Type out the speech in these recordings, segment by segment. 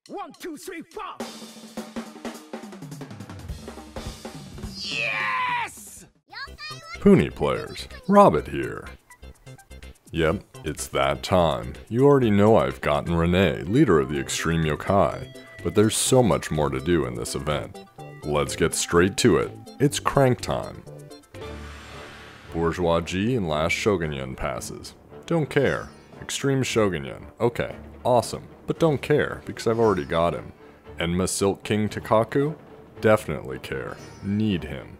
1, 2, 3, 4. Yes! Puni players, Robbett here. Yep, it's that time. You already know I've gotten Rinne, leader of the Extreme Yo-kai, but there's so much more to do in this event. Let's get straight to it. It's crank time. Bourgeois G and last Shogunyan passes. Don't care. Extreme Shogunyan. Okay, awesome, but don't care because I've already got him. Enma Silk King Tekkaku? Definitely care. Need him.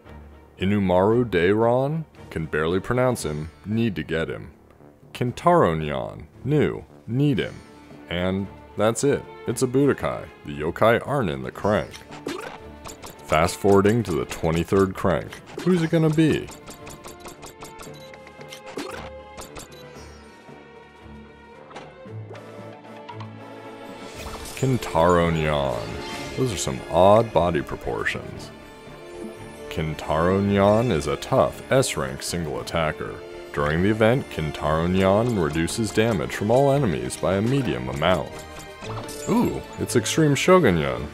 Inumaru Deiron? Can barely pronounce him. Need to get him. Kintaro Nyan, new, need him. And that's it. It's a Budokai. The yokai aren't in the crank. Fast forwarding to the 23rd crank. Who's it gonna be? Kintaro Nyan. Those are some odd body proportions. Kintaro Nyan is a tough S-rank single attacker. During the event, Kintaro Nyan reduces damage from all enemies by a medium amount. Ooh, it's Extreme Shogunyan.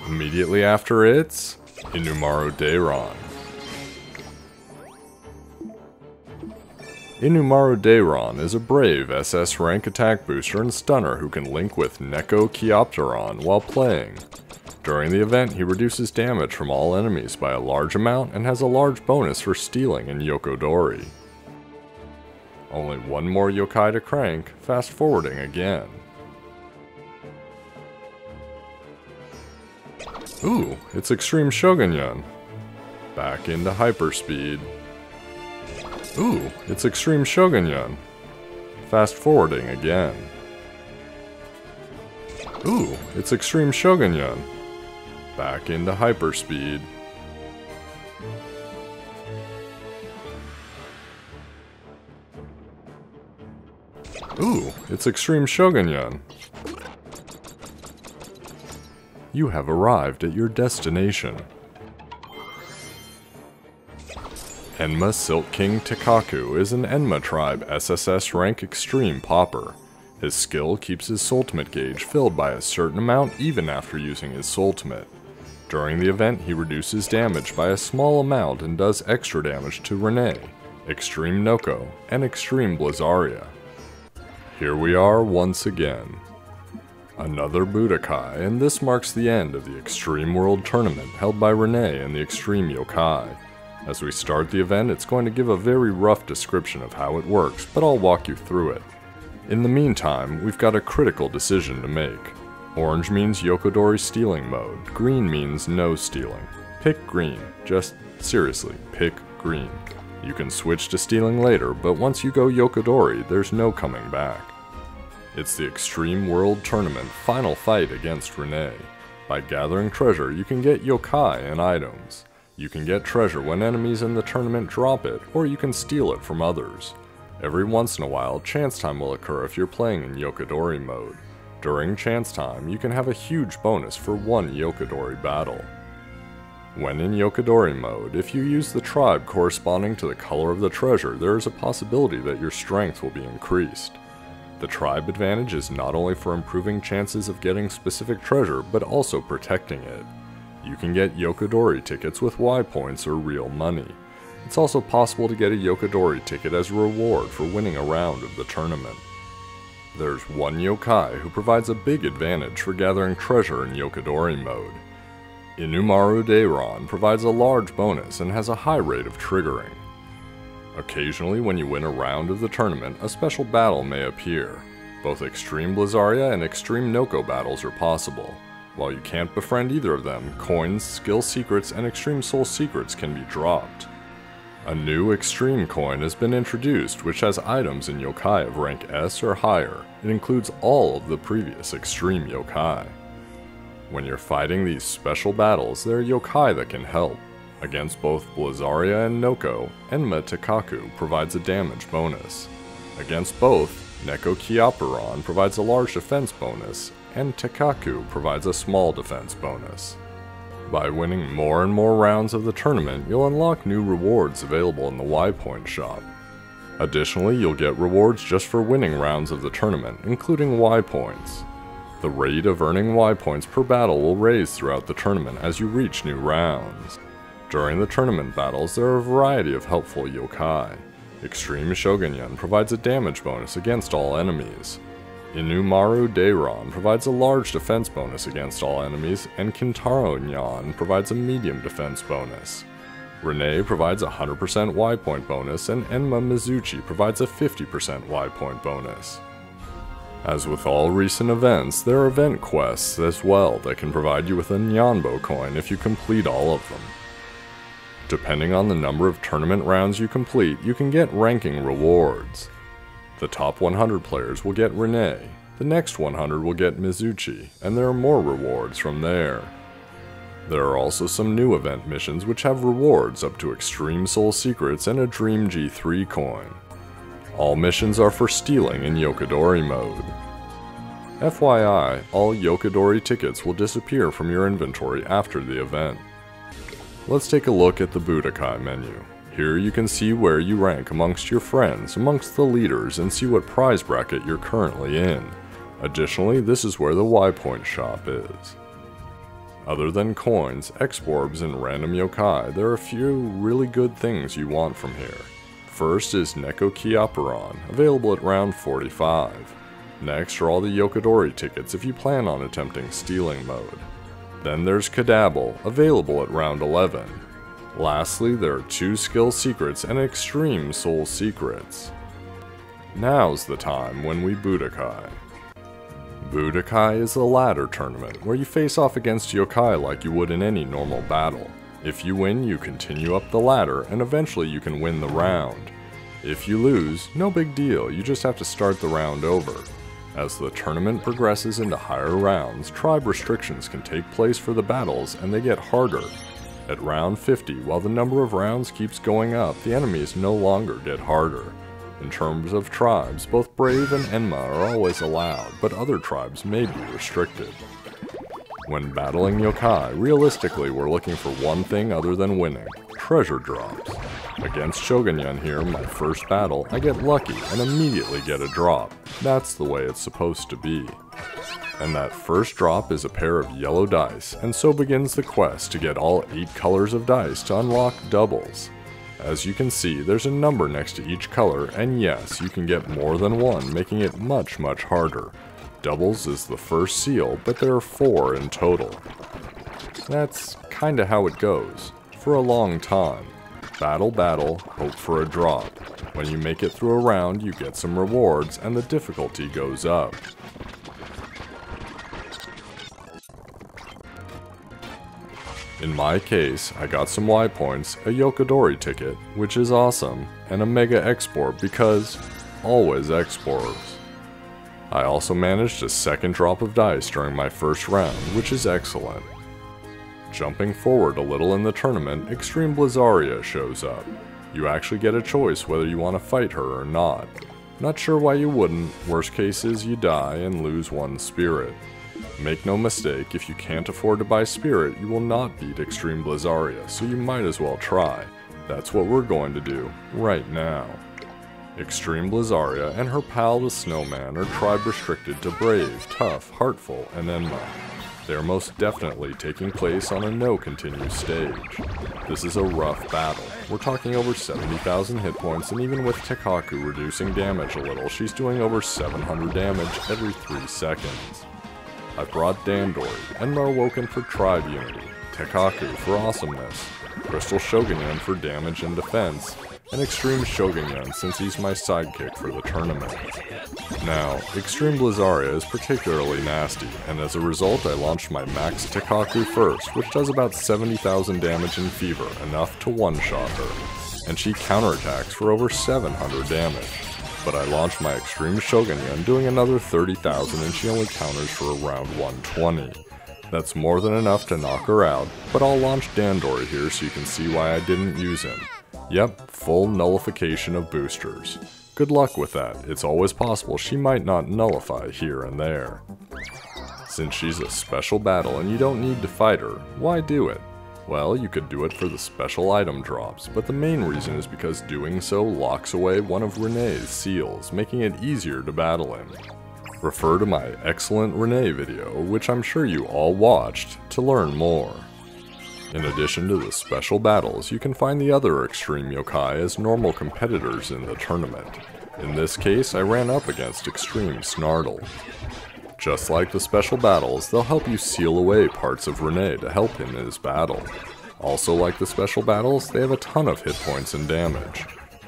Immediately after it's Inumaru Deiron. Inumaru Deiron is a brave SS rank attack booster and stunner who can link with Neko Kyopteron while playing. During the event, he reduces damage from all enemies by a large amount and has a large bonus for stealing in Yokodori. Only one more yokai to crank, fast forwarding again. Ooh, it's Extreme Shogunyan. Back into hyperspeed. Ooh, it's Extreme Shogunyan. Fast forwarding again. Ooh, it's Extreme Shogunyan. Back into hyperspeed. Ooh, it's Extreme Shogunyan. You have arrived at your destination. Enma Silk King Tekkaku is an Enma tribe SSS-rank Extreme Popper. His skill keeps his Soultimate gauge filled by a certain amount even after using his Soultimate. During the event, he reduces damage by a small amount and does extra damage to Rinne, Extreme Noko, and Extreme Blizzaria. Here we are once again. Another Budokai, and this marks the end of the Extreme World Tournament held by Rinne and the Extreme Yokai. As we start the event, it's going to give a very rough description of how it works, but I'll walk you through it. In the meantime, we've got a critical decision to make. Orange means Yokodori stealing mode, green means no stealing. Pick green, just seriously, pick green. You can switch to stealing later, but once you go Yokodori, there's no coming back. It's the Extreme World Tournament final fight against Rinne. By gathering treasure, you can get yokai and items. You can get treasure when enemies in the tournament drop it, or you can steal it from others. Every once in a while, chance time will occur if you're playing in Yokodori mode. During chance time, you can have a huge bonus for one Yokodori battle. When in Yokodori mode, if you use the tribe corresponding to the color of the treasure, there is a possibility that your strength will be increased. The tribe advantage is not only for improving chances of getting specific treasure, but also protecting it. You can get Yokodori tickets with Y points or real money. It's also possible to get a Yokodori ticket as a reward for winning a round of the tournament. There's one yokai who provides a big advantage for gathering treasure in Yokodori mode. Inumaru Deiron provides a large bonus and has a high rate of triggering. Occasionally when you win a round of the tournament, a special battle may appear. Both Extreme Blizzaria and Extreme Noko battles are possible. While you can't befriend either of them, coins, skill secrets, and Extreme Soul secrets can be dropped. A new Extreme coin has been introduced which has items in yokai of rank S or higher. It includes all of the previous Extreme yokai. When you're fighting these special battles, there are yokai that can help. Against both Blizzaria and Noko, Enma Tekkaku provides a damage bonus. Against both, Neko Kyopteron provides a large defense bonus, and Tekkaku provides a small defense bonus. By winning more and more rounds of the tournament, you'll unlock new rewards available in the Y Point shop. Additionally, you'll get rewards just for winning rounds of the tournament, including Y points. The rate of earning Y points per battle will raise throughout the tournament as you reach new rounds. During the tournament battles, there are a variety of helpful yokai. Extreme Shogunyan provides a damage bonus against all enemies. Inumaru Deiron provides a large defense bonus against all enemies, and Kintaro Nyan provides a medium defense bonus. Rinne provides a 100% Y point bonus, and Enma Mizuchi provides a 50% Y point bonus. As with all recent events, there are event quests as well that can provide you with a Nyanbo coin if you complete all of them. Depending on the number of tournament rounds you complete, you can get ranking rewards. The top 100 players will get Rinne, the next 100 will get Mizuchi, and there are more rewards from there. There are also some new event missions which have rewards up to Extreme Soul Secrets and a Dream G3 coin. All missions are for stealing in Yokadori mode. FYI, all Yokadori tickets will disappear from your inventory after the event. Let's take a look at the Budokai menu. Here you can see where you rank amongst your friends, amongst the leaders, and see what prize bracket you're currently in. Additionally, this is where the Y point shop is. Other than coins, X-Orbs, and random yokai, there are a few really good things you want from here. First is Neko Kyaparon, available at round 45. Next are all the Yokadori tickets if you plan on attempting stealing mode. Then there's Kadabble, available at round 11. Lastly, there are 2 skill secrets and extreme soul secrets. Now's the time when we Budokai. Budokai is a ladder tournament where you face off against yokai like you would in any normal battle. If you win, you continue up the ladder and eventually you can win the round. If you lose, no big deal, you just have to start the round over. As the tournament progresses into higher rounds, tribe restrictions can take place for the battles and they get harder. At round 50, while the number of rounds keeps going up, the enemies no longer get harder. In terms of tribes, both Brave and Enma are always allowed, but other tribes may be restricted. When battling yokai, realistically we're looking for one thing other than winning: treasure drops. Against Shogunyan here, my first battle, I get lucky and immediately get a drop. That's the way it's supposed to be. And that first drop is a pair of yellow dice, and so begins the quest to get all 8 colors of dice to unlock doubles. As you can see, there's a number next to each color, and yes, you can get more than one, making it much harder. Doubles is the first seal, but there are 4 in total. That's kinda how it goes, for a long time. Battle, hope for a drop. When you make it through a round, you get some rewards, and the difficulty goes up. In my case, I got some Y points, a Yokadori ticket, which is awesome, and a Mega X-Orb because always X-Orbs. I also managed a second drop of dice during my first round, which is excellent. Jumping forward a little in the tournament, Extreme Blizzaria shows up. You actually get a choice whether you want to fight her or not. Not sure why you wouldn't, worst case is you die and lose 1 spirit. Make no mistake, if you can't afford to buy spirit, you will not beat Extreme Blizzaria, so you might as well try. That's what we're going to do, right now. Extreme Blizzaria and her pal the Snowman are tribe restricted to Brave, Tough, Heartful, and Enma. They are most definitely taking place on a no-continue stage. This is a rough battle. We're talking over 70,000 hit points, and even with Tekkaku reducing damage a little, she's doing over 700 damage every 3 seconds. I brought Dandori, Enma Awoken for tribe unity, Tekkaku for awesomeness, Crystal Shogunyan for damage and defense, and Extreme Shogunyan since he's my sidekick for the tournament. Now, Extreme Blizzaria is particularly nasty, and as a result I launched my max Tekkaku first, which does about 70,000 damage in fever, enough to one-shot her, and she counterattacks for over 700 damage. But I launched my Extreme Shogunyan doing another 30,000 and she only counters for around 120. That's more than enough to knock her out, but I'll launch Dandori here so you can see why I didn't use him. Yep, full nullification of boosters. Good luck with that, it's always possible she might not nullify here and there. Since she's a special battle and you don't need to fight her, why do it? Well, you could do it for the special item drops, but the main reason is because doing so locks away one of Rinne's seals, making it easier to battle him. Refer to my excellent Rinne video, which I'm sure you all watched, to learn more. In addition to the special battles, you can find the other extreme yokai as normal competitors in the tournament. In this case, I ran up against Extreme Snartle. Just like the special battles, they'll help you seal away parts of Rinne to help him in his battle. Also like the special battles, they have a ton of hit points and damage.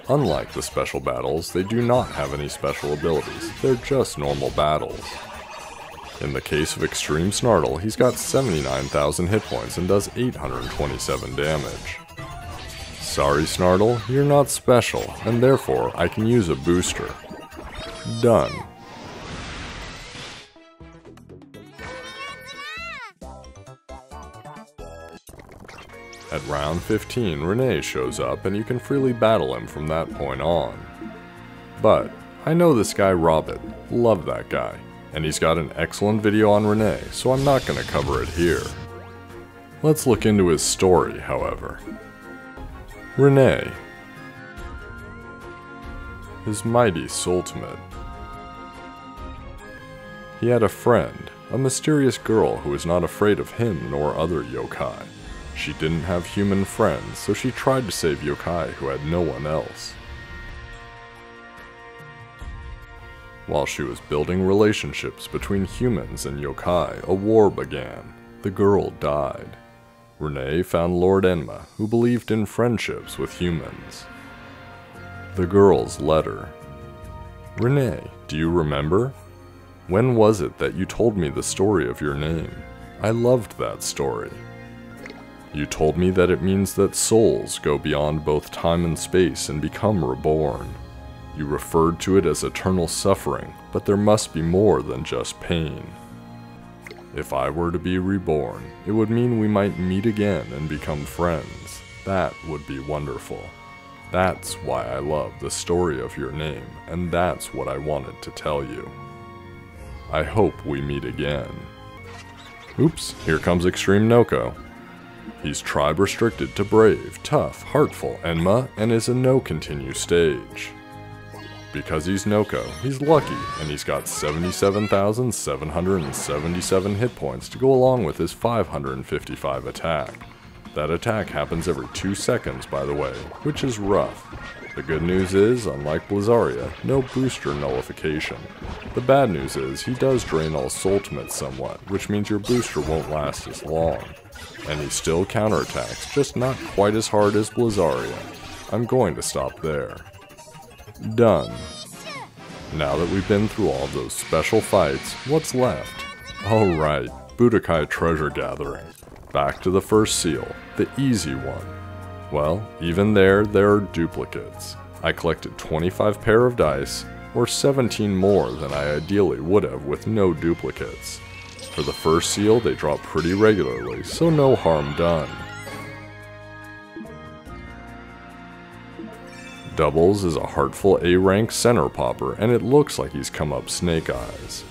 Unlike the special battles, they do not have any special abilities, they're just normal battles. In the case of Extreme Snartle, he's got 79,000 hit points and does 827 damage. Sorry Snartle, you're not special, and therefore I can use a booster. Done. At round 15, Rinne shows up and you can freely battle him from that point on. But, I know this guy Robbett, love that guy, and he's got an excellent video on Rinne, so I'm not gonna cover it here. Let's look into his story, however. Rinne. His mighty soultimate. He had a friend, a mysterious girl who was not afraid of him nor other yokai. She didn't have human friends, so she tried to save yokai who had no one else. While she was building relationships between humans and yokai, a war began. The girl died. Rinne found Lord Enma, who believed in friendships with humans. The girl's letter. Rinne, do you remember? When was it that you told me the story of your name? I loved that story. You told me that it means that souls go beyond both time and space and become reborn. You referred to it as eternal suffering, but there must be more than just pain. If I were to be reborn, it would mean we might meet again and become friends. That would be wonderful. That's why I love the story of your name, and that's what I wanted to tell you. I hope we meet again. Oops, here comes Extreme Noko. He's tribe restricted to brave, tough, heartful Enma and is a no continue stage. Because he's Noko, he's lucky and he's got 77,777 hit points to go along with his 555 attack. That attack happens every 2 seconds by the way, which is rough. The good news is, unlike Blizzaria, no booster nullification. The bad news is, he does drain all soultimates somewhat, which means your booster won't last as long. And he still counterattacks, just not quite as hard as Blizzaria. I'm going to stop there. Done. Now that we've been through all of those special fights, what's left? Alright, Budokai treasure gathering. Back to the first seal, the easy one. Well, even there are duplicates. I collected 25 pair of dice, or 17 more than I ideally would have with no duplicates. For the first seal, they drop pretty regularly, so no harm done. Doubles is a heartful A-rank center popper, and it looks like he's come up Snake Eyes.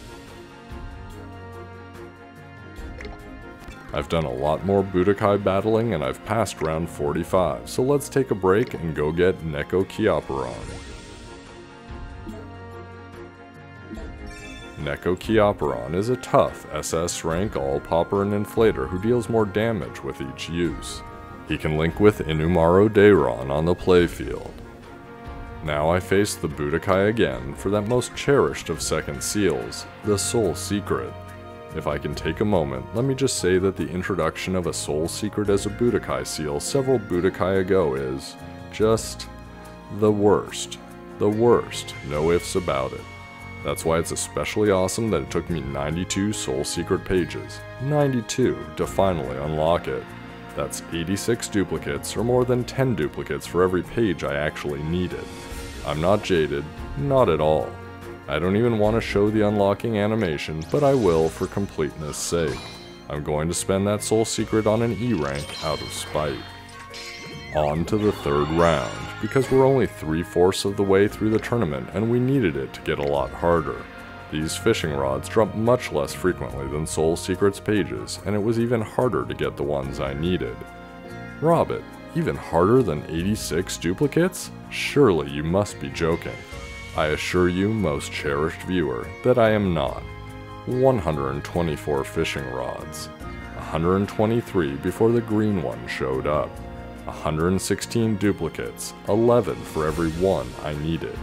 I've done a lot more Budokai battling and I've passed round 45, so let's take a break and go get Neko Kyaparon. Neko Kyaparon is a tough SS rank all popper and inflator who deals more damage with each use. He can link with Inumaro Deiron on the playfield. Now I face the Budokai again for that most cherished of second seals, the Soul Secret. If I can take a moment, let me just say that the introduction of a Soul Secret as a Budokai seal several Budokai ago is just the worst. The worst, no ifs about it. That's why it's especially awesome that it took me 92 Soul Secret pages, 92, to finally unlock it. That's 86 duplicates, or more than 10 duplicates for every page I actually needed. I'm not jaded, not at all. I don't even want to show the unlocking animation, but I will for completeness sake. I'm going to spend that Soul Secret on an E rank out of spite. On to the third round, because we're only 3/4 of the way through the tournament and we needed it to get a lot harder. These fishing rods drop much less frequently than Soul Secrets pages, and it was even harder to get the ones I needed. Robbett, even harder than 86 duplicates? Surely you must be joking. I assure you, most cherished viewer, that I am not. 124 fishing rods. 123 before the green one showed up. 116 duplicates, 11 for every one I needed.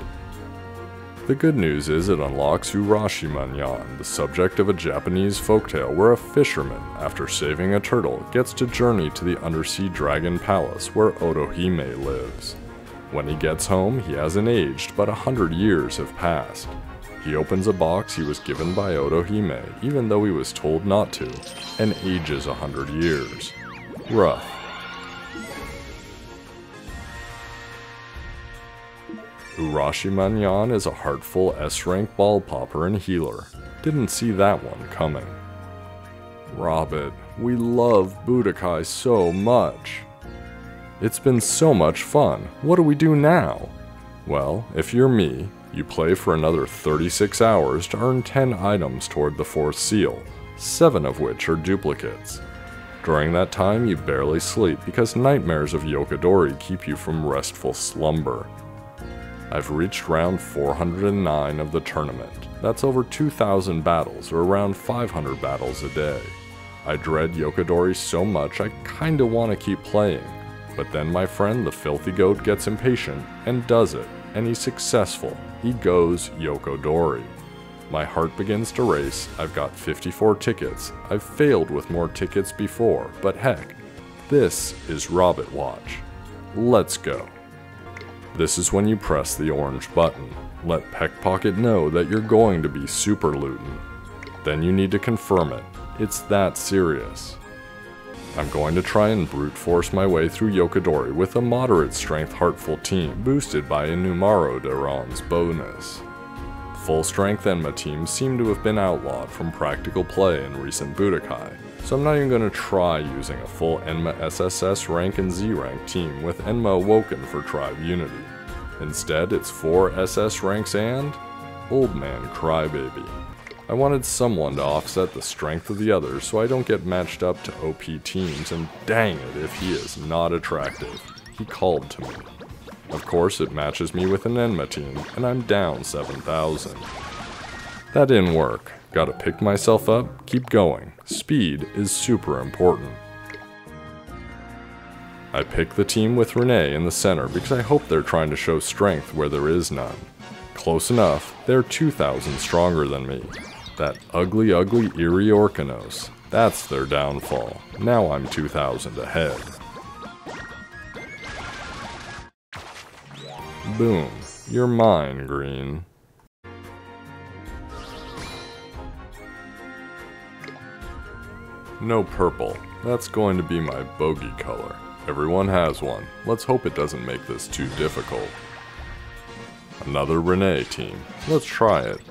The good news is it unlocks Urashimanyan, the subject of a Japanese folktale where a fisherman, after saving a turtle, gets to journey to the undersea dragon palace where Otohime lives. When he gets home, he hasn't aged, but 100 years have passed. He opens a box he was given by Otohime, even though he was told not to, and ages 100 years. Rough. Urashimanyan is a heartful S-rank ball popper and healer. Didn't see that one coming. Robbett, we love Budokai so much. It's been so much fun. What do we do now? Well, if you're me, you play for another 36 hours to earn 10 items toward the 4th seal, 7 of which are duplicates. During that time, you barely sleep because nightmares of Yokadori keep you from restful slumber. I've reached round 409 of the tournament. That's over 2,000 battles, or around 500 battles a day. I dread Yokadori so much I kinda wanna keep playing, but then my friend the filthy goat gets impatient and does it, and he's successful. He goes Yokodori. My heart begins to race. I've got 54 tickets. I've failed with more tickets before, but heck, this is Robbett Watch. Let's go. This is when you press the orange button. Let Peckpocket know that you're going to be super lootin'. Then you need to confirm it. It's that serious. I'm going to try and brute force my way through Yokadori with a moderate strength heartful team boosted by Inumaro Daron's bonus. Full strength Enma teams seem to have been outlawed from practical play in recent Budokai, so I'm not even going to try using a full Enma SSS-rank and Z-rank team with Enma awoken for tribe unity. Instead, it's 4 SS ranks and Old Man Crybaby. I wanted someone to offset the strength of the others so I don't get matched up to OP teams, and dang it if he is not attractive. He called to me. Of course it matches me with an Enma team, and I'm down 7,000. That didn't work. Gotta pick myself up, keep going. Speed is super important. I pick the team with Rinne in the center because I hope they're trying to show strength where there is none. Close enough, they're 2,000 stronger than me. That ugly eerie Orkanos. That's their downfall. Now I'm 2,000 ahead. Boom. You're mine, Green. No purple. That's going to be my bogey color. Everyone has one. Let's hope it doesn't make this too difficult. Another Rinne team. Let's try it.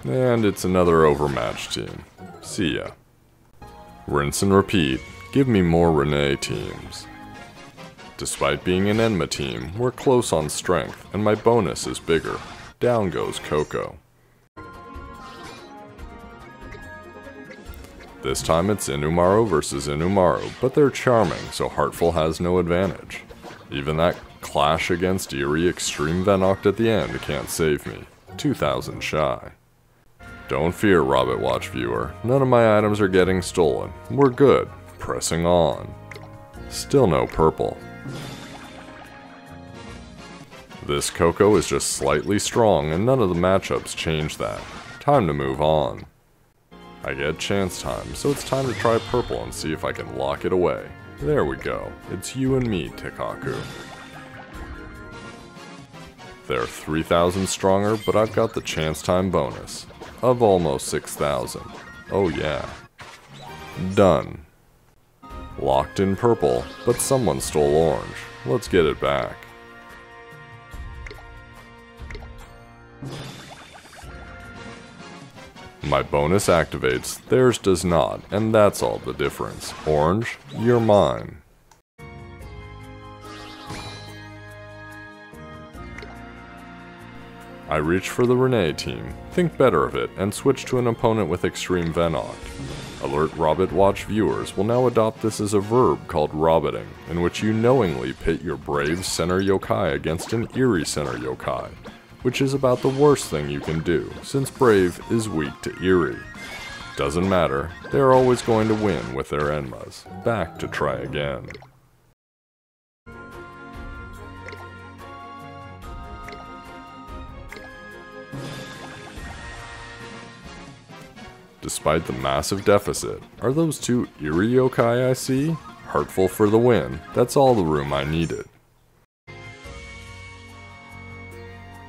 And it's another overmatched team. See ya. Rinse and repeat. Give me more Rinne teams. Despite being an Enma team, we're close on strength, and my bonus is bigger. Down goes Coco. This time it's Inumaro versus Inumaro, but they're charming, so Heartful has no advantage. Even that clash against Eerie Extreme Venoct at the end can't save me. 2,000 shy. Don't fear, Robbett Watch viewer. None of my items are getting stolen. We're good. Pressing on. Still no purple. This Coco is just slightly strong, and none of the matchups change that. Time to move on. I get chance time, so it's time to try purple and see if I can lock it away. There we go. It's you and me, Tekkaku. They're 3,000 stronger, but I've got the chance time bonus of almost 6,000. Oh yeah. Done. Locked in purple, but someone stole orange. Let's get it back. My bonus activates, theirs does not, and that's all the difference. Orange, you're mine. I reach for the Rinne team, think better of it, and switch to an opponent with Extreme Venoct. Alert Robbett Watch viewers will now adopt this as a verb called robbetting, in which you knowingly pit your brave center yokai against an eerie center yokai, which is about the worst thing you can do, since brave is weak to eerie. Doesn't matter, they're always going to win with their Enmas. Back to try again. Despite the massive deficit, are those two eerie yokai I see? Hurtful for the win, that's all the room I needed.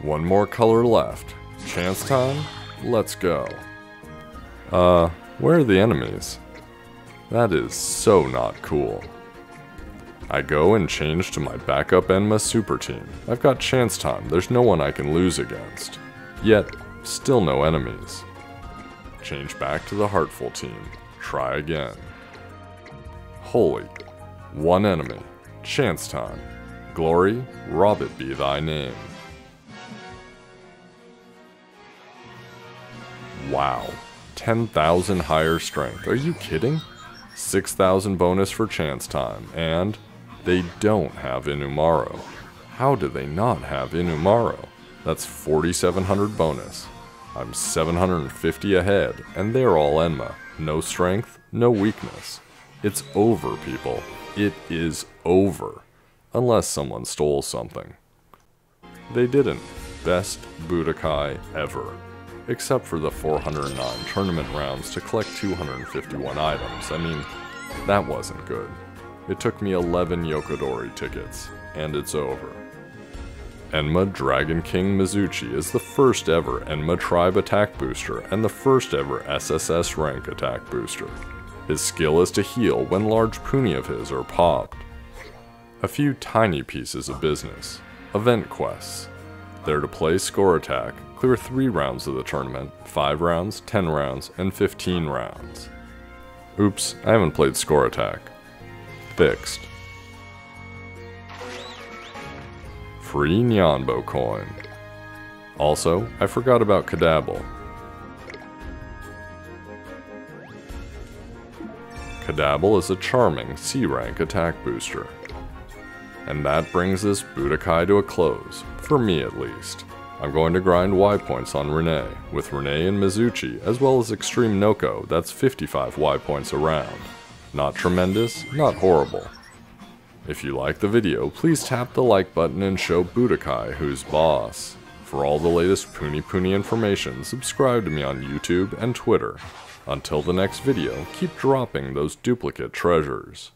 One more color left. Chance time? Let's go. Where are the enemies? That is so not cool. I go and change to my backup Enma super team. I've got chance time, there's no one I can lose against. Yet, still no enemies. Change back to the Heartful team. Try again. Holy. One enemy. Chance time. Glory, Robbett be thy name. Wow. 10,000 higher strength. Are you kidding? 6,000 bonus for chance time. And they don't have Inumaro. How do they not have Inumaro? That's 4,700 bonus. I'm 750 ahead, and they're all Enma. No strength, no weakness. It's over, people. It is over. Unless someone stole something. They didn't. Best Budokai ever. Except for the 409 tournament rounds to collect 251 items. I mean, that wasn't good. It took me 11 Yokodori tickets, and it's over. Enma Dragon King Mizuchi is the first ever Enma Tribe attack booster and the first ever SSS-rank attack booster. His skill is to heal when large puni of his are popped. A few tiny pieces of business. Event quests. They're to play score attack, clear 3 rounds of the tournament, 5 rounds, 10 rounds, and 15 rounds. Oops, I haven't played score attack. Fixed. Free Nyanbo coin. Also, I forgot about Kadabble. Kadabble is a charming C-rank attack booster. And that brings this Budokai to a close, for me at least. I'm going to grind Y points on Rinne, with Rinne and Mizuchi, as well as Extreme Noko, that's 55 Y points around. Not tremendous, not horrible. If you like the video, please tap the like button and show Budokai who's boss. For all the latest Puni Puni information, subscribe to me on YouTube and Twitter. Until the next video, keep dropping those duplicate treasures.